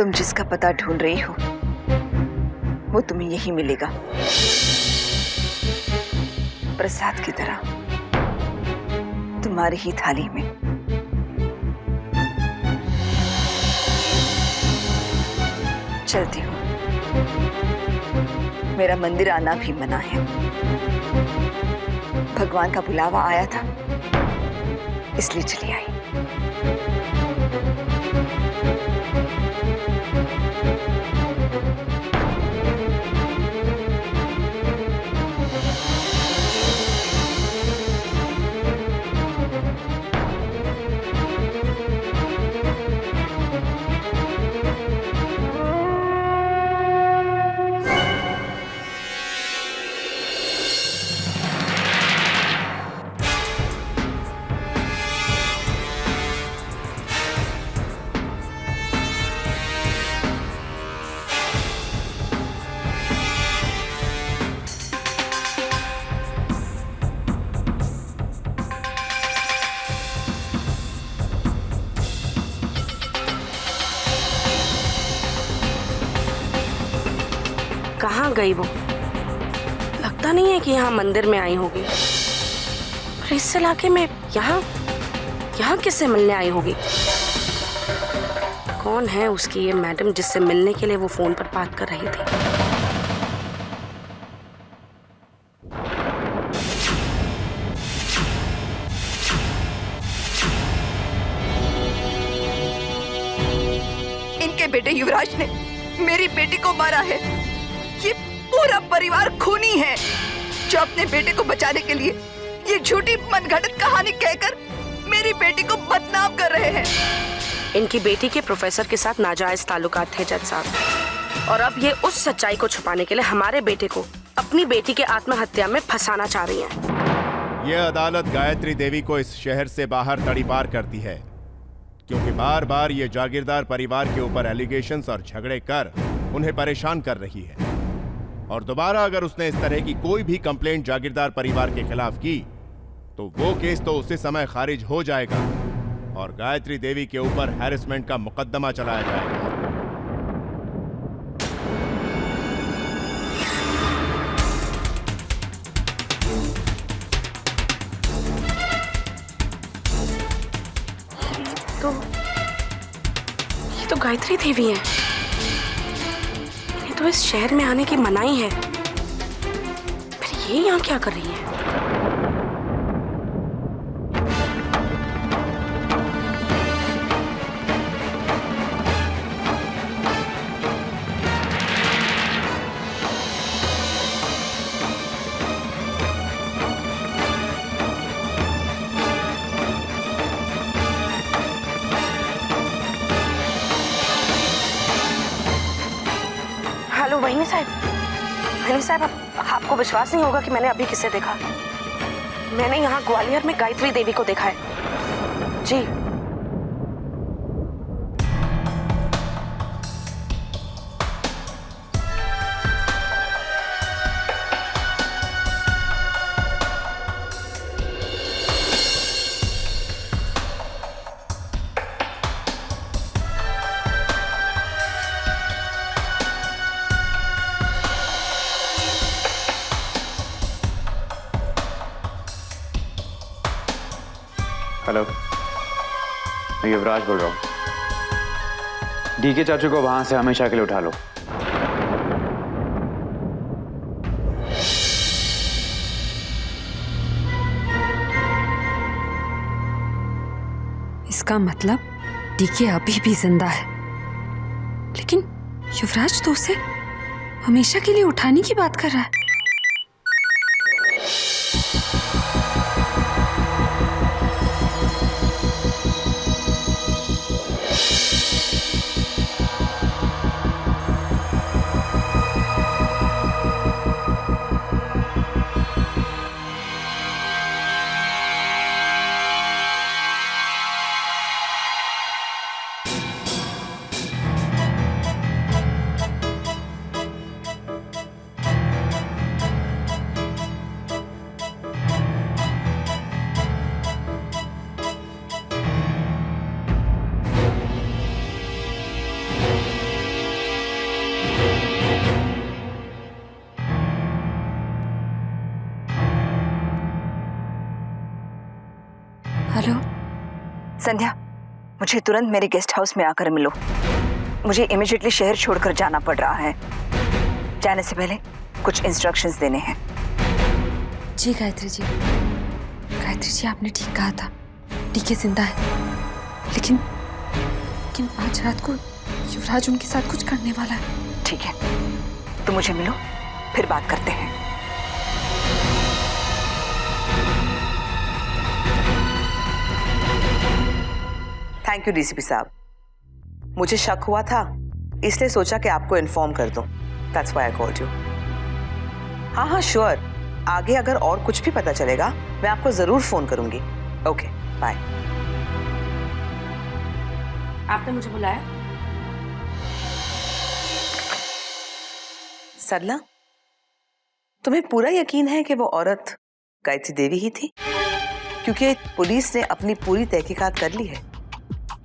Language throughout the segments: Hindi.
तुम जिसका पता ढूंढ रही हो वो तुम्हें यही मिलेगा, प्रसाद की तरह तुम्हारी ही थाली में। चलती हूँ, मेरा मंदिर आना भी मना है। भगवान का बुलावा आया था इसलिए चली आई। कहाँ गई वो? लगता नहीं है कि यहाँ मंदिर में आई होगी। और इस इलाके में यहाँ किससे मिलने आई होगी? कौन है उसकी ये मैडम जिससे मिलने के लिए वो फोन पर बात कर रही थी? इनके बेटे युवराज ने मेरी बेटी को मारा है। ये पूरा परिवार खूनी है जो अपने बेटे को बचाने के लिए ये झूठी मनगढ़ंत कहानी कहकर मेरी बेटी को बदनाम कर रहे हैं। इनकी बेटी के प्रोफेसर के साथ नाजायज ताल्लुकात थे जज साहब, और अब ये उस सच्चाई को छुपाने के लिए हमारे बेटे को अपनी बेटी के आत्महत्या में फंसाना चाह रही हैं। ये अदालत गायत्री देवी को इस शहर से बाहर तड़ीपार करती है क्योंकि बार बार ये जागीरदार परिवार के ऊपर एलिगेशंस और झगड़े कर उन्हें परेशान कर रही है। और दोबारा अगर उसने इस तरह की कोई भी कंप्लेंट जागीरदार परिवार के खिलाफ की तो वो केस तो उसी समय खारिज हो जाएगा और गायत्री देवी के ऊपर हैरेसमेंट का मुकदमा चलाया जाएगा। ये तो गायत्री देवी है। ये तो इस शहर में आने की मनाही है, फिर ये यहाँ क्या कर रही है? हेलो वहीनी साहब, आपको विश्वास नहीं होगा कि मैंने अभी किसे देखा। मैंने यहाँ ग्वालियर में गायत्री देवी को देखा है जी। हेलो, मैं युवराज बोल रहा हूँ। डीके चाचू को वहां से हमेशा के लिए उठा लो। इसका मतलब डीके अभी भी जिंदा है, लेकिन युवराज तो उसे हमेशा के लिए उठाने की बात कर रहा है। हेलो। संध्या, मुझे तुरंत मेरे गेस्ट हाउस में आकर मिलो। मुझे इमीडिएटली शहर छोड़कर जाना पड़ रहा है। जाने से पहले कुछ इंस्ट्रक्शंस देने हैं। जी गायत्री जी, गायत्री जी आपने ठीक कहा था, डीके जिंदा है, लेकिन आज रात को युवराज उनके साथ कुछ करने वाला है। ठीक है, तो मुझे मिलो, फिर बात करते हैं। थैंक यू डीसीपी साहब। मुझे शक हुआ था, इसलिए सोचा कि आपको इन्फॉर्म कर दूं। That's why I called you. हाँ श्योर, आगे अगर और कुछ भी पता चलेगा मैं आपको जरूर फोन करूंगी। Okay bye. आपने मुझे बुलाया? सरला, तुम्हें पूरा यकीन है कि वो औरत गायत्री देवी ही थी? क्योंकि पुलिस ने अपनी पूरी तहकीकात कर ली है,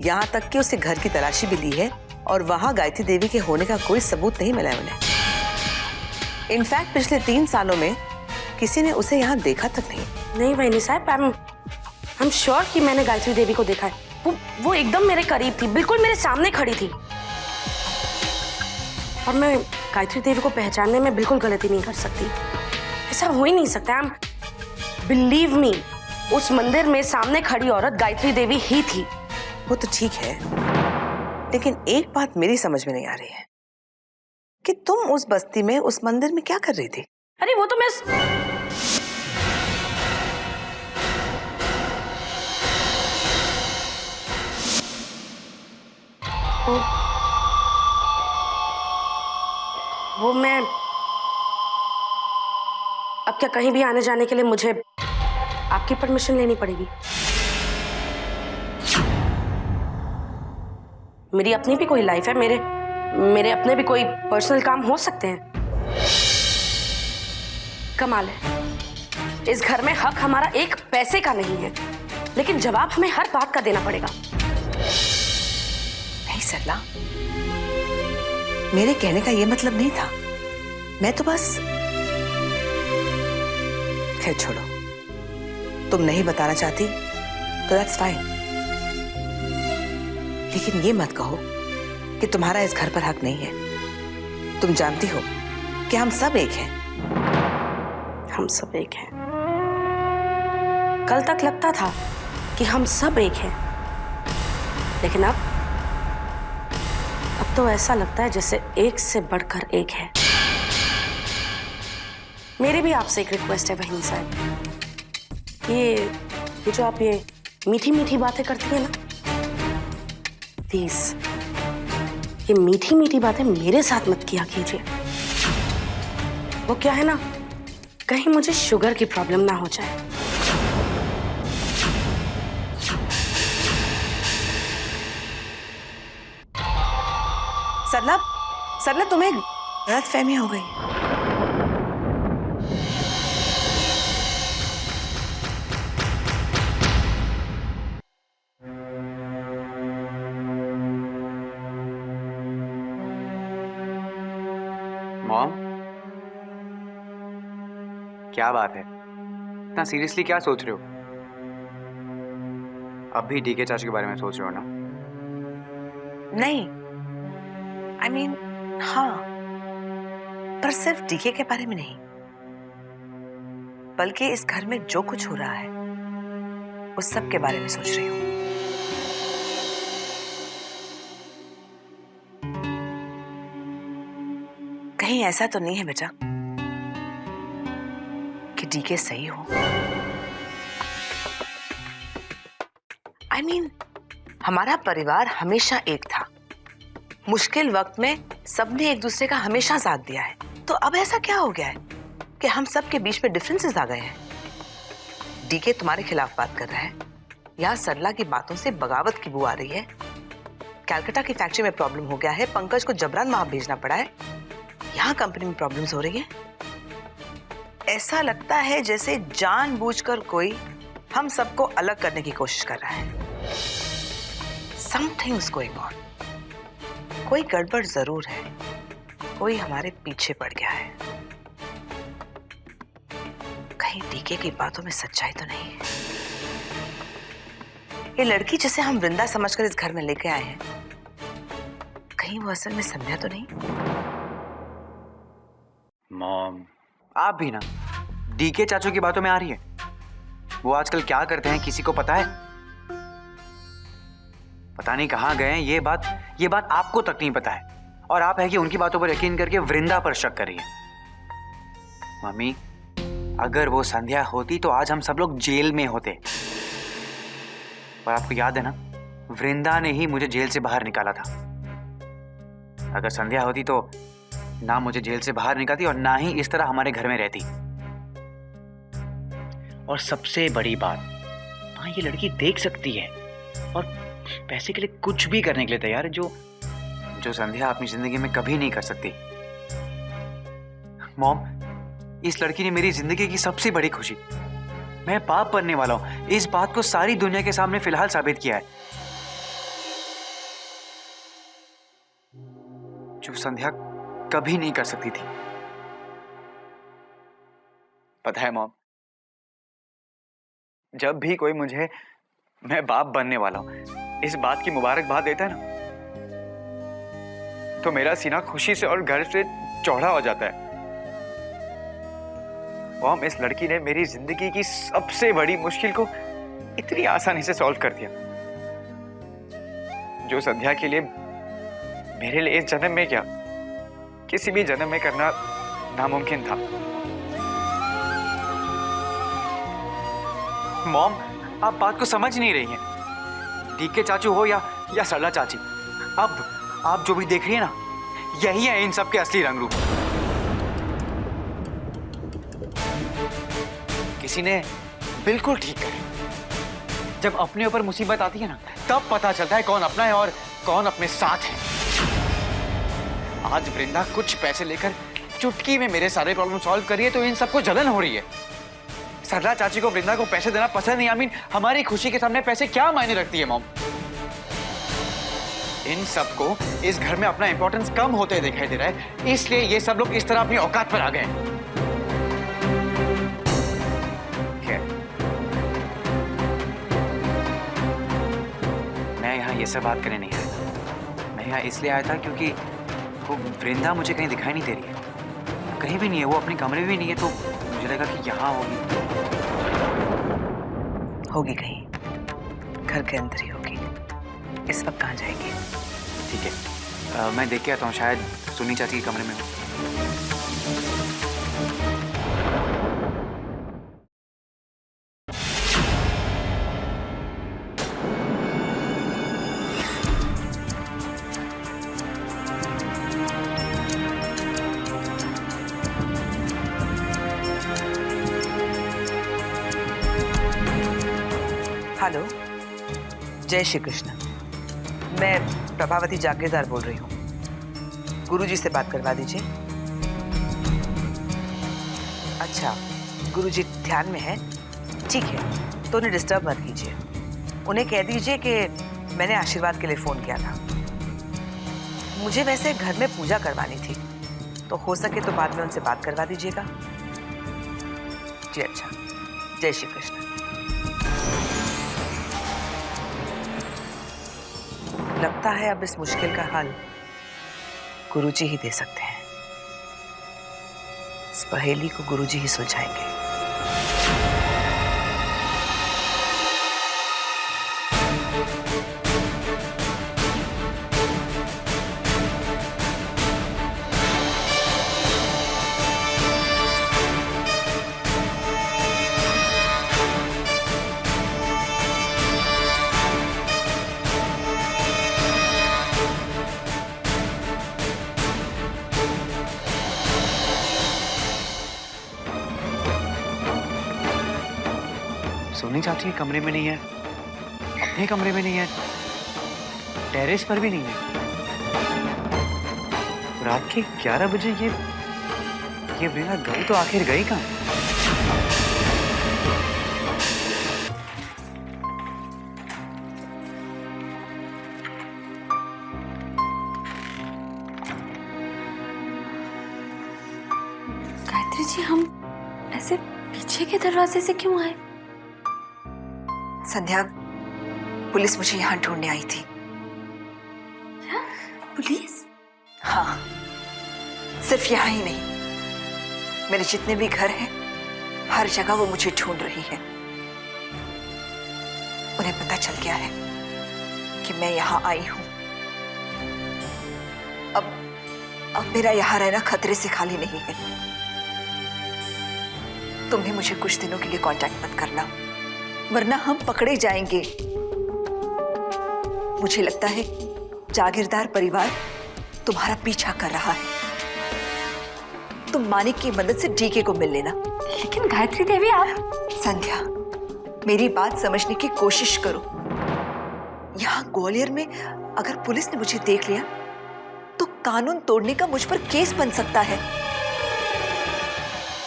यहाँ तक कि उसके घर की तलाशी भी ली है और वहां गायत्री देवी के होने का कोई सबूत नहीं मिला है उन्हें। इनफैक्ट पिछले 3 सालों में किसी ने उसे यहाँ देखा तक नहीं। नहीं बहनी साहब, आई एम श्योर कि मैंने गायत्री देवी को देखा है। वो एकदम मेरे करीब थी, बिल्कुल मेरे सामने खड़ी थी, और मैं गायत्री देवी को पहचानने में बिल्कुल गलती नहीं कर सकती। ऐसा हो ही नहीं सकता। बिलीव मी, उस मंदिर में सामने खड़ी औरत गायत्री देवी ही थी। वो तो ठीक है, लेकिन एक बात मेरी समझ में नहीं आ रही है कि तुम उस बस्ती में, उस मंदिर में क्या कर रही थी? अरे वो तो मैं वो मैं अब क्या कहीं भी आने जाने के लिए मुझे आपकी परमिशन लेनी पड़ेगी? मेरी अपनी भी कोई लाइफ है, मेरे अपने भी कोई पर्सनल काम हो सकते हैं। कमाल है, इस घर में हक हमारा एक पैसे का नहीं है, लेकिन जवाब हमें हर बात का देना पड़ेगा। नहीं सरला, मेरे कहने का ये मतलब नहीं था। मैं तो बस, खैर छोड़ो, तुम नहीं बताना चाहती तो दैट्स फाइन, लेकिन ये मत कहो कि तुम्हारा इस घर पर हक नहीं है। तुम जानती हो कि हम सब एक हैं। हम सब एक हैं। कल तक लगता था कि हम सब एक हैं, लेकिन अब तो ऐसा लगता है जैसे एक से बढ़कर एक है। मेरी भी आपसे एक रिक्वेस्ट है बहन साहब, ये जो आप ये मीठी मीठी बातें करती हैं ना, प्लीज ये मीठी मीठी बातें मेरे साथ मत किया कीजिए। वो क्या है ना, कहीं मुझे शुगर की प्रॉब्लम ना हो जाए। सरला, सरला तुम्हें गलतफहमी हो गई। मॉम, क्या बात है? इतना सीरियसली क्या सोच रहे हो? अब भी डीके चाचू के बारे में सोच रहे हो ना? नहीं, I mean, हाँ, पर सिर्फ डीके के बारे में नहीं, बल्कि इस घर में जो कुछ हो रहा है उस सब के बारे में सोच रही हूँ। कहीं ऐसा तो नहीं है बेटा कि डीके सही हो? I mean, हमारा परिवार हमेशा एक था। मुश्किल वक्त में सबने एक दूसरे का हमेशा साथ दिया है। तो अब ऐसा क्या हो गया है कि हम सब के बीच में डिफरेंसेस आ गए हैं? डीके तुम्हारे खिलाफ बात कर रहा है, यहाँ सरला की बातों से बगावत की बू आ रही है, कैलकाटा की फैक्ट्री में प्रॉब्लम हो गया है, पंकज को जबरन वहां भेजना पड़ा है, यहाँ कंपनी में प्रॉब्लम्स हो रही है। ऐसा लगता है जैसे जानबूझकर कोई हम सबको अलग करने की कोशिश कर रहा है। Something's going on. कोई गड़बड़ जरूर है, कोई हमारे पीछे पड़ गया है। कहीं डीके की बातों में सच्चाई तो नहीं है? ये लड़की जिसे हम वृंदा समझकर इस घर में लेके आए हैं, कहीं वो असल में संध्या तो नहीं? मॉम, आप भी ना डीके चाचू की बातों में आ रही है। वो आजकल क्या करते हैं किसी को पता है? पता नहीं कहां गए हैं। ये बात आपको तक नहीं पता है, और आप है कि उनकी बातों पर यकीन करके वृंदा पर शक कर रही है। मम्मी, अगर वो संध्या होती तो आज हम सब लोग जेल में होते। और आपको याद है ना, वृंदा ने ही मुझे जेल से बाहर निकाला था। अगर संध्या होती तो ना मुझे जेल से बाहर निकालती और ना ही इस तरह हमारे घर में रहती। और सबसे बड़ी बात, हाँ, ये लड़की देख सकती है और पैसे के लिए कुछ भी करने के लिए तैयार है, जो संध्या अपनी जिंदगी में कभी नहीं कर सकती। मॉम, इस लड़की ने मेरी जिंदगी की सबसे बड़ी खुशी, मैं बाप बनने वाला हूं, इस बात को सारी दुनिया के सामने फिलहाल साबित किया है, जो संध्या कभी नहीं कर सकती थी। पता है मॉम, जब भी कोई मुझे मैं बाप बनने वाला हूं इस बात की मुबारकबाद देता है ना, तो मेरा सीना खुशी से और गर्व से चौड़ा हो जाता है। मॉम, इस लड़की ने मेरी जिंदगी की सबसे बड़ी मुश्किल को इतनी आसानी से सॉल्व कर दिया, जो संध्या के लिए मेरे लिए इस जन्म में क्या किसी भी जन्म में करना नामुमकिन था। मॉम, आप बात को समझ नहीं रही हैं। डीके चाचू हो या सरला चाची, अब आप जो भी देख रही है ना, यही है इन सब के असली रंग रूप। किसी ने बिल्कुल ठीक करे, जब अपने ऊपर मुसीबत आती है ना, तब पता चलता है कौन अपना है और कौन अपने साथ है। आज वृंदा कुछ पैसे लेकर चुटकी में मेरे सारे प्रॉब्लम सॉल्व करिए तो इन सबको जलन हो रही है। सरला चाची को वृंदा को पैसे देना पसंद नहीं। आमीन, हमारी खुशी के सामने पैसे क्या मायने रखती है मॉम? इन सबको इस घर में अपना इंपॉर्टेंस कम होते दिखाई दे रहा है, इसलिए ये सब लोग इस तरह अपनी औकात पर आ गए। मैं यहाँ ये सब बात करने नहीं आया था। मैं यहाँ इसलिए आया था क्योंकि वो वृंदा मुझे कहीं दिखाई नहीं दे रही है, कहीं भी नहीं है। वो अपने कमरे में भी नहीं है, तो मुझे लगा कि यहाँ होगी कहीं घर के अंदर ही होगी। इस वक्त कहाँ जाएगी? ठीक है, मैं देख के आता हूँ, शायद सुनी चाची के कमरे में हो। हेलो, जय श्री कृष्ण। मैं प्रभावती जागीरदार बोल रही हूँ। गुरुजी से बात करवा दीजिए। अच्छा, गुरुजी ध्यान में है? ठीक है, तो उन्हें डिस्टर्ब मत कीजिए। उन्हें कह दीजिए कि मैंने आशीर्वाद के लिए फोन किया था। मुझे वैसे घर में पूजा करवानी थी, तो हो सके तो बाद में उनसे बात करवा दीजिएगा। जी अच्छा, जय श्री कृष्ण। लगता है अब इस मुश्किल का हल गुरुजी ही दे सकते हैं। इस पहेली को गुरुजी ही सुलझाएंगे। सोनी चाची के कमरे में नहीं है, अपने कमरे में नहीं है, टेरेस पर भी नहीं है। रात के 11 बजे ये वृंदा गई तो आखिर गई कहाँ? गायत्री जी, हम ऐसे पीछे के दरवाजे से क्यों आए? संध्या, पुलिस मुझे यहाँ ढूंढने आई थी। पुलिस? हाँ, सिर्फ यहाँ ही नहीं, मेरे जितने भी घर हैं हर जगह वो मुझे ढूंढ रही है। उन्हें पता चल गया है कि मैं यहाँ आई हूं। अब मेरा यहाँ रहना खतरे से खाली नहीं है। तुम्हें मुझे कुछ दिनों के लिए कांटेक्ट मत करना, वरना हम पकड़े जाएंगे। मुझे लगता है जागीरदार परिवार तुम्हारा पीछा कर रहा है। तुम मानिक की मदद से डीके को मिल लेना। लेकिन गायत्री देवी आप... संध्या, मेरी बात समझने की कोशिश करो। यहाँ ग्वालियर में अगर पुलिस ने मुझे देख लिया तो कानून तोड़ने का मुझ पर केस बन सकता है।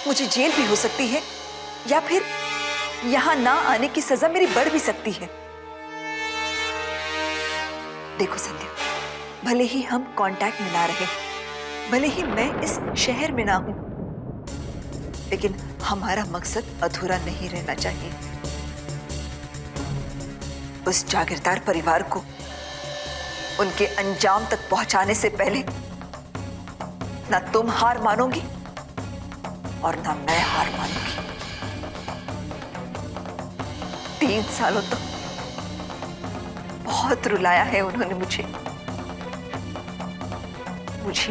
मुझे जेल भी हो सकती है, या फिर यहाँ ना आने की सजा मेरी बढ़ भी सकती है। देखो संध्या, भले ही हम कांटेक्ट में ना रहे, भले ही मैं इस शहर में ना हूं, लेकिन हमारा मकसद अधूरा नहीं रहना चाहिए। उस जागीरदार परिवार को उनके अंजाम तक पहुंचाने से पहले ना तुम हार मानोगी और ना मैं हार मानूंगी। 3 सालों तक बहुत रुलाया है उन्होंने मुझे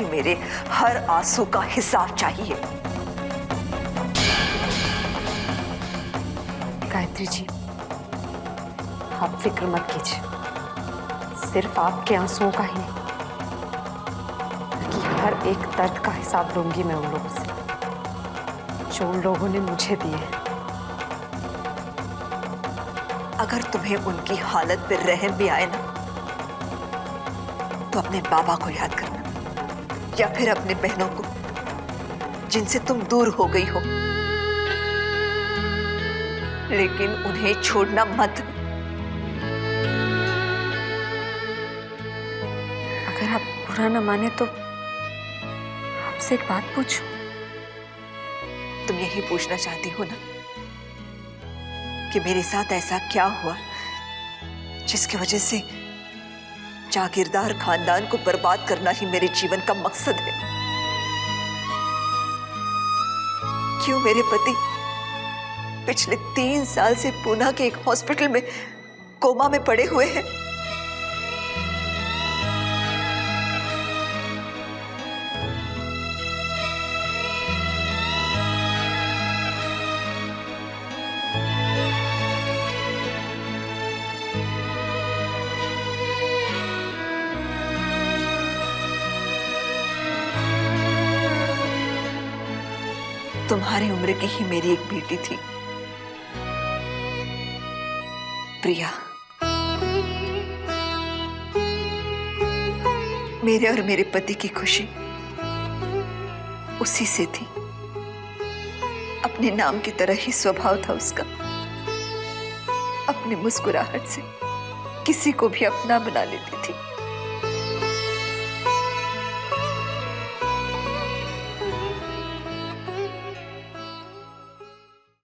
मेरे हर आंसू का हिसाब चाहिए। गायत्री जी, आप फिक्र मत कीजिए, सिर्फ आपके आंसुओं का ही नहीं, बल्कि हर एक दर्द का हिसाब लूंगी मैं उन लोगों से जो उन लोगों ने मुझे दिए। अगर तुम्हें उनकी हालत पर रहम भी आए ना, तो अपने बाबा को याद करना, या फिर अपने बहनों को जिनसे तुम दूर हो गई हो, लेकिन उन्हें छोड़ना मत। अगर आप बुरा न माने तो आपसे एक बात पूछूं? तुम यही पूछना चाहती हो ना कि मेरे साथ ऐसा क्या हुआ जिसकी वजह से जागीरदार खानदान को बर्बाद करना ही मेरे जीवन का मकसद है। क्यों मेरे पति पिछले 3 साल से पूना के एक हॉस्पिटल में कोमा में पड़े हुए हैं? तुम्हारी उम्र की ही मेरी एक बेटी थी, प्रिया। मेरे और मेरे पति की खुशी उसी से थी। अपने नाम की तरह ही स्वभाव था उसका। अपनी मुस्कुराहट से किसी को भी अपना बना लेती थी।